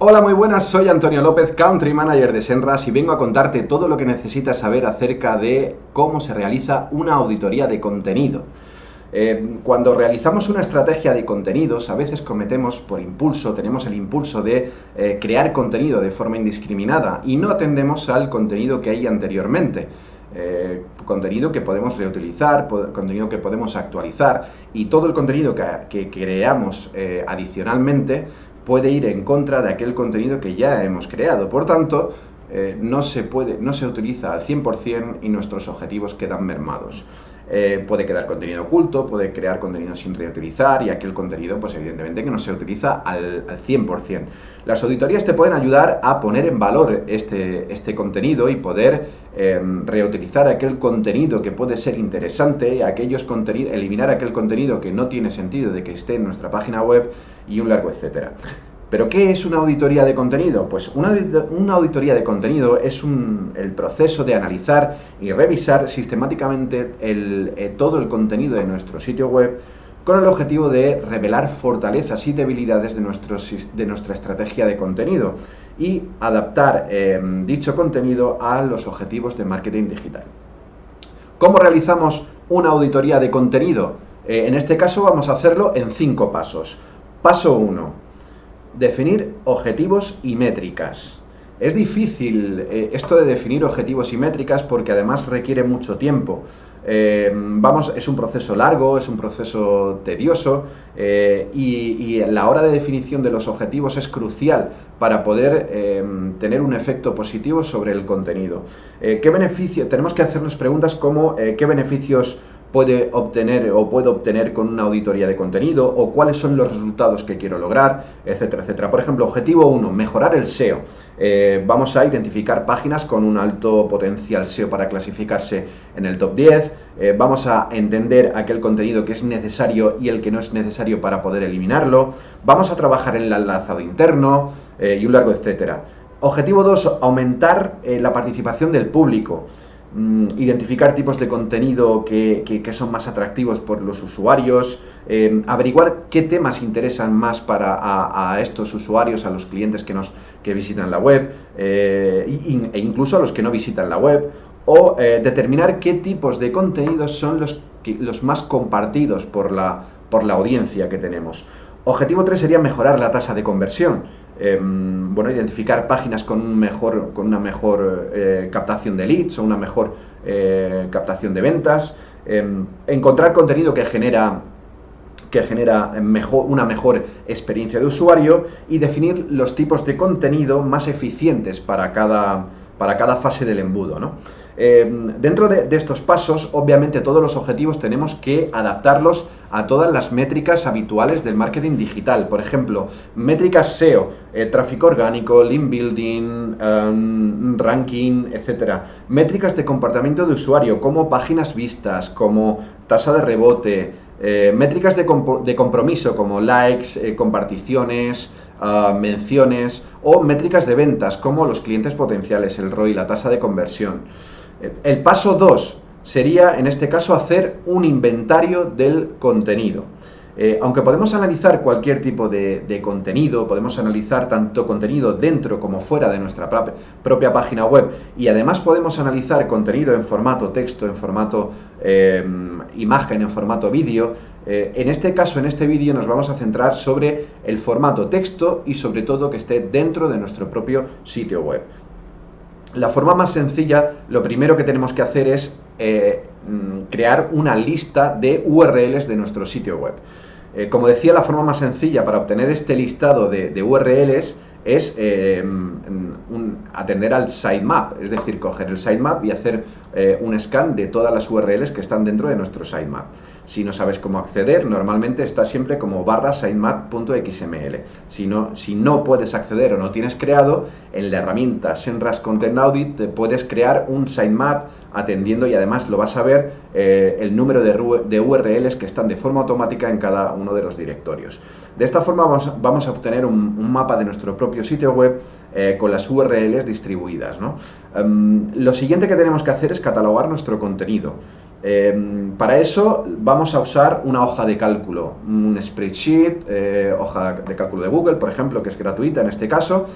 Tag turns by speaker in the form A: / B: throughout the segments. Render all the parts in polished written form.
A: Hola, muy buenas, soy Antonio López, Country Manager de Senras y vengo a contarte todo lo que necesitas saber acerca de cómo se realiza una auditoría de contenido. Cuando realizamos una estrategia de contenidos, a veces cometemos por impulso, tenemos el impulso de crear contenido de forma indiscriminada y no atendemos al contenido que hay anteriormente. Contenido que podemos reutilizar, contenido que podemos actualizar y todo el contenido que creamos adicionalmente puede ir en contra de aquel contenido que ya hemos creado. Por tanto, no se utiliza al 100% y nuestros objetivos quedan mermados. Puede quedar contenido oculto, puede crear contenido sin reutilizar y aquel contenido, pues evidentemente que no se utiliza al 100%. Las auditorías te pueden ayudar a poner en valor este contenido y poder reutilizar aquel contenido que puede ser interesante, eliminar aquel contenido que no tiene sentido de que esté en nuestra página web y un largo etcétera. ¿Pero qué es una auditoría de contenido? Pues una auditoría de contenido es el proceso de analizar y revisar sistemáticamente todo el contenido de nuestro sitio web con el objetivo de revelar fortalezas y debilidades de nuestra estrategia de contenido y adaptar dicho contenido a los objetivos de marketing digital. ¿Cómo realizamos una auditoría de contenido? En este caso vamos a hacerlo en 5 pasos. Paso 1. Definir objetivos y métricas. Es difícil esto de definir objetivos y métricas porque además requiere mucho tiempo. Es un proceso largo, es un proceso tedioso y la hora de definición de los objetivos es crucial para poder tener un efecto positivo sobre el contenido. ¿Qué beneficio? Tenemos que hacernos preguntas como ¿qué beneficios puedo obtener con una auditoría de contenido? O cuáles son los resultados que quiero lograr, etcétera, etcétera. Por ejemplo, objetivo 1, mejorar el SEO. Vamos a identificar páginas con un alto potencial SEO para clasificarse en el top 10. Vamos a entender aquel contenido que es necesario y el que no es necesario para poder eliminarlo. Vamos a trabajar en el enlazado interno y un largo etcétera. Objetivo 2, aumentar la participación del público. Identificar tipos de contenido que son más atractivos por los usuarios, averiguar qué temas interesan más a estos usuarios, a los clientes que visitan la web e incluso a los que no visitan la web, o determinar qué tipos de contenidos son los más compartidos por la audiencia que tenemos. Objetivo 3 sería mejorar la tasa de conversión. Identificar páginas con una mejor captación de leads o una mejor captación de ventas. Encontrar contenido que genera una mejor experiencia de usuario y definir los tipos de contenido más eficientes para cada fase del embudo, ¿no? Dentro de estos pasos, obviamente todos los objetivos tenemos que adaptarlos a todas las métricas habituales del marketing digital. Por ejemplo, métricas SEO, tráfico orgánico, link building, ranking, etc. Métricas de comportamiento de usuario, como páginas vistas, como tasa de rebote, métricas de compromiso, como likes, comparticiones, menciones, o métricas de ventas, como los clientes potenciales, el ROI, la tasa de conversión. El paso 2 sería, en este caso, hacer un inventario del contenido. Aunque podemos analizar cualquier tipo de contenido, podemos analizar tanto contenido dentro como fuera de nuestra propia página web, y además podemos analizar contenido en formato texto, en formato imagen, en formato vídeo. En este caso, en este vídeo, nos vamos a centrar sobre el formato texto y sobre todo que esté dentro de nuestro propio sitio web. La forma más sencilla, lo primero que tenemos que hacer es crear una lista de URLs de nuestro sitio web. Como decía, la forma más sencilla para obtener este listado de URLs es atender al sitemap, es decir, coger el sitemap y hacer un scan de todas las URLs que están dentro de nuestro sitemap. Si no sabes cómo acceder, normalmente está siempre como /sitemap.xml. Si no puedes acceder o no tienes creado, en la herramienta Senras Content Audit puedes crear un sitemap atendiendo, y además lo vas a ver, el número de URLs que están de forma automática en cada uno de los directorios. De esta forma vamos a obtener un mapa de nuestro propio sitio web con las URLs distribuidas, ¿no? Lo siguiente que tenemos que hacer es catalogar nuestro contenido. Para eso vamos a usar una hoja de cálculo, un spreadsheet, hoja de cálculo de Google, por ejemplo, que es gratuita en este caso,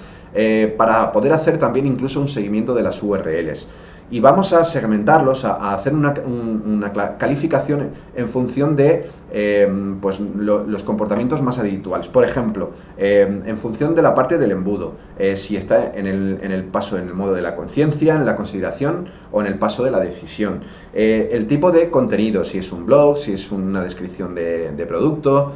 A: para poder hacer también incluso un seguimiento de las URLs. Y vamos a segmentarlos, a hacer una calificación en función de pues los comportamientos más habituales. Por ejemplo, en función de la parte del embudo, si está en el paso, en el modo de la conciencia, en la consideración o en el paso de la decisión. El tipo de contenido, si es un blog, si es una descripción de producto,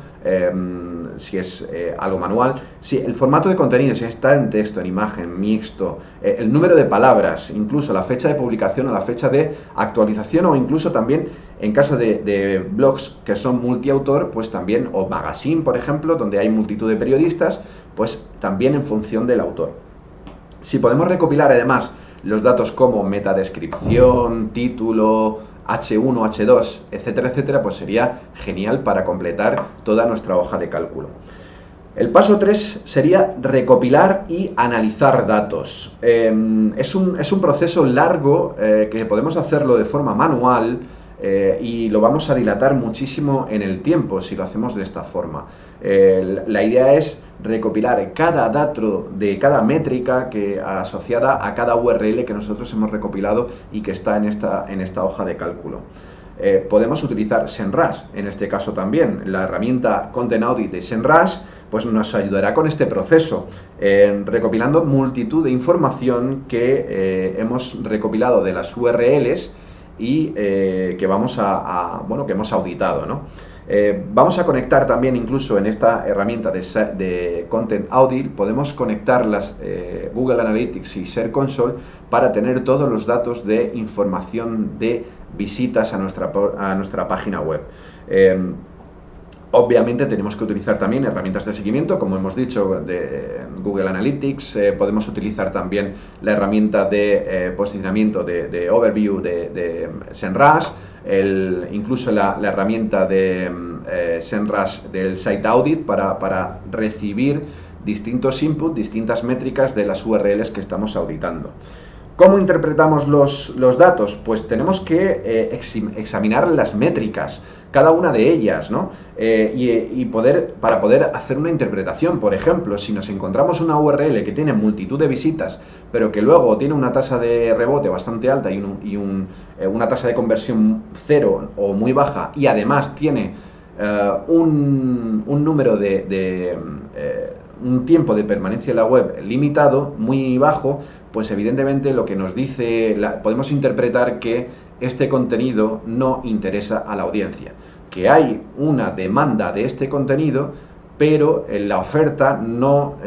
A: si es algo manual, si el formato de contenido, si está en texto, en imagen, mixto, el número de palabras, incluso la fecha de publicación o la fecha de actualización, o incluso también en caso de blogs que son multiautor, pues también, o magazine, por ejemplo, donde hay multitud de periodistas, pues también en función del autor. Si podemos recopilar además los datos como metadescripción, título, H1, H2, etcétera, etcétera, pues sería genial para completar toda nuestra hoja de cálculo. El paso 3 sería recopilar y analizar datos. Es un proceso largo que podemos hacerlo de forma manual y lo vamos a dilatar muchísimo en el tiempo si lo hacemos de esta forma. La idea es recopilar cada dato de cada métrica asociada a cada URL que nosotros hemos recopilado y que está en esta hoja de cálculo. Podemos utilizar SEMrush, en este caso también. La herramienta Content Audit de SEMrush pues nos ayudará con este proceso, recopilando multitud de información que hemos recopilado de las URLs y que hemos auditado, ¿no? Vamos a conectar también, incluso en esta herramienta de Content Audit, podemos conectar las Google Analytics y Search Console para tener todos los datos de información de visitas a nuestra página web. Obviamente tenemos que utilizar también herramientas de seguimiento, como hemos dicho, de Google Analytics. Podemos utilizar también la herramienta de posicionamiento de Overview de SEMrush, incluso la herramienta de SEMrush del Site Audit para recibir distintos inputs, distintas métricas de las URLs que estamos auditando. ¿Cómo interpretamos los datos? Pues tenemos que examinar las métricas, cada una de ellas, ¿no? Para poder hacer una interpretación. Por ejemplo, si nos encontramos una URL que tiene multitud de visitas, pero que luego tiene una tasa de rebote bastante alta y una tasa de conversión cero o muy baja, y además tiene un número un tiempo de permanencia en la web limitado, muy bajo, pues evidentemente lo que nos dice, podemos interpretar que este contenido no interesa a la audiencia, que hay una demanda de este contenido, pero la oferta no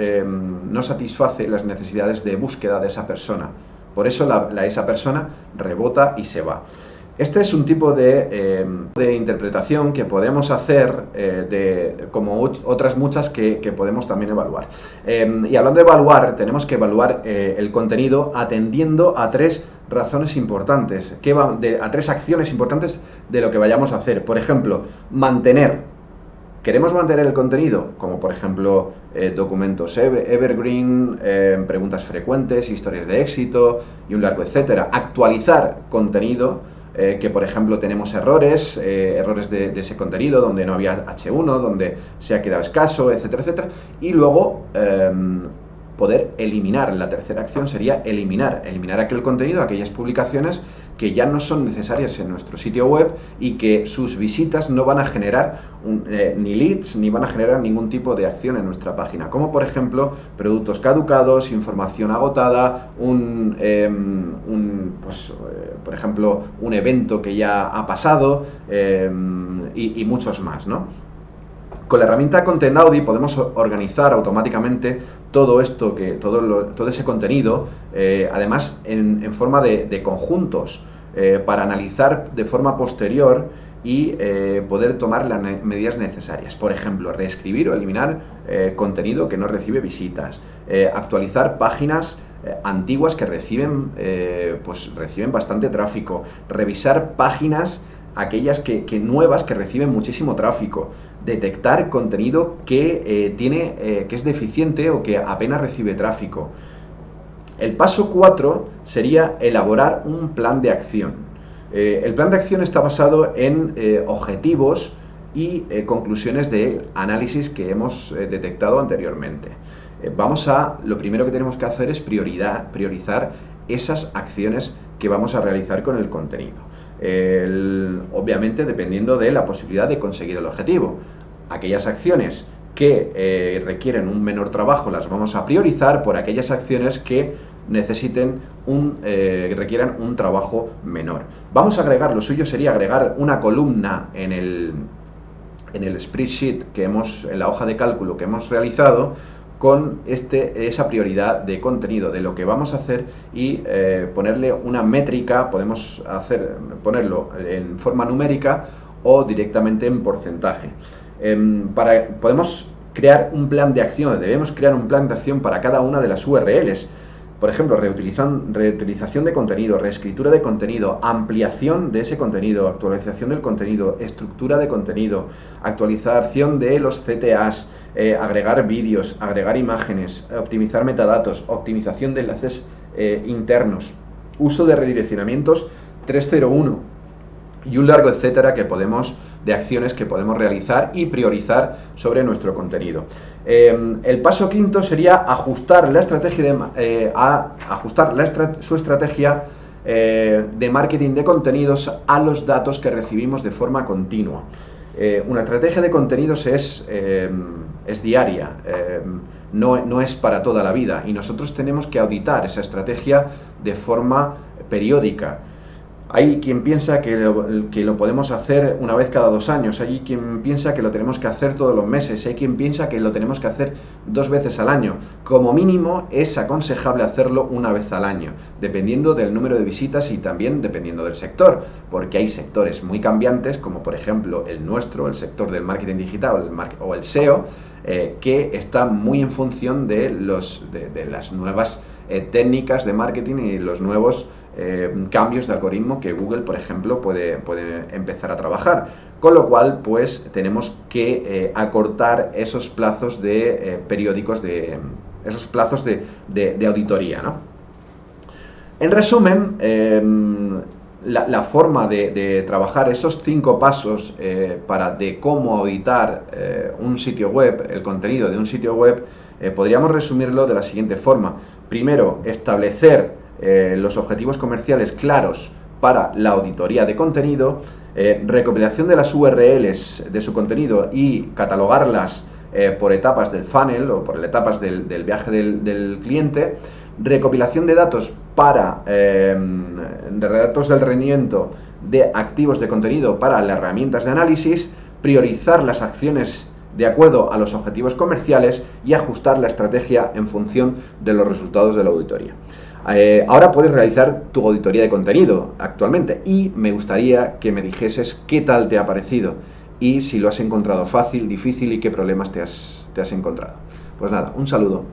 A: satisface las necesidades de búsqueda de esa persona. Por eso esa persona rebota y se va. Este es un tipo de interpretación que podemos hacer, como otras muchas que podemos también evaluar. Y hablando de evaluar, tenemos que evaluar el contenido atendiendo a tres razones importantes, a tres acciones importantes de lo que vayamos a hacer. Por ejemplo, ¿Queremos mantener el contenido? Como por ejemplo documentos evergreen, preguntas frecuentes, historias de éxito y un largo etcétera. Actualizar contenido. Que por ejemplo tenemos errores de ese contenido donde no había H1, donde se ha quedado escaso, etcétera, etcétera. Y luego poder eliminar. La tercera acción sería eliminar aquel contenido, aquellas publicaciones que ya no son necesarias en nuestro sitio web y que sus visitas no van a generar ni leads ni van a generar ningún tipo de acción en nuestra página, como por ejemplo productos caducados, información agotada, por ejemplo un evento que ya ha pasado y muchos más, ¿no? Con la herramienta Content Audit podemos organizar automáticamente todo esto, todo ese contenido, además en forma de conjuntos, para analizar de forma posterior y poder tomar las medidas necesarias. Por ejemplo, reescribir o eliminar contenido que no recibe visitas, actualizar páginas antiguas que reciben bastante tráfico, revisar páginas aquellas nuevas que reciben muchísimo tráfico, detectar contenido que es deficiente o que apenas recibe tráfico. El paso 4 sería elaborar un plan de acción. El plan de acción está basado en objetivos y conclusiones de análisis que hemos detectado anteriormente. Lo primero que tenemos que hacer es priorizar esas acciones que vamos a realizar con el contenido. Obviamente dependiendo de la posibilidad de conseguir el objetivo. Aquellas acciones que requieren un menor trabajo las vamos a priorizar por aquellas acciones que requieran un trabajo menor. Lo suyo sería agregar una columna en el spreadsheet en la hoja de cálculo que hemos realizado con esa prioridad de contenido de lo que vamos a hacer y ponerle una métrica. Podemos ponerlo en forma numérica o directamente en porcentaje. Podemos crear un plan de acción, debemos crear un plan de acción para cada una de las URLs. Por ejemplo, reutilización de contenido, reescritura de contenido, ampliación de ese contenido, actualización del contenido, estructura de contenido, actualización de los CTAs, agregar vídeos, agregar imágenes, optimizar metadatos, optimización de enlaces internos, uso de redireccionamientos 301 y un largo etcétera de acciones que podemos realizar y priorizar sobre nuestro contenido. El paso quinto sería ajustar su estrategia de marketing de contenidos a los datos que recibimos de forma continua. Una estrategia de contenidos es diaria, no es para toda la vida, y nosotros tenemos que auditar esa estrategia de forma periódica. Hay quien piensa que lo podemos hacer una vez cada 2 años, hay quien piensa que lo tenemos que hacer todos los meses, hay quien piensa que lo tenemos que hacer 2 veces al año. Como mínimo es aconsejable hacerlo una vez al año, dependiendo del número de visitas y también dependiendo del sector, porque hay sectores muy cambiantes, como por ejemplo el nuestro, el sector del marketing digital o el SEO, que está muy en función de las nuevas técnicas de marketing y los nuevos cambios de algoritmo que Google, por ejemplo, puede empezar a trabajar. Con lo cual, pues, tenemos que acortar esos plazos periódicos, esos plazos de auditoría, ¿no? En resumen, la forma de trabajar esos 5 pasos de cómo auditar un sitio web, el contenido de un sitio web, podríamos resumirlo de la siguiente forma. Primero, establecer los objetivos comerciales claros para la auditoría de contenido, recopilación de las URLs de su contenido y catalogarlas por etapas del funnel o por etapas del viaje del cliente, recopilación de datos de datos del rendimiento de activos de contenido para las herramientas de análisis, priorizar las acciones de acuerdo a los objetivos comerciales y ajustar la estrategia en función de los resultados de la auditoría. Ahora puedes realizar tu auditoría de contenido actualmente y me gustaría que me dijeses qué tal te ha parecido y si lo has encontrado fácil, difícil y qué problemas te has encontrado. Pues nada, un saludo.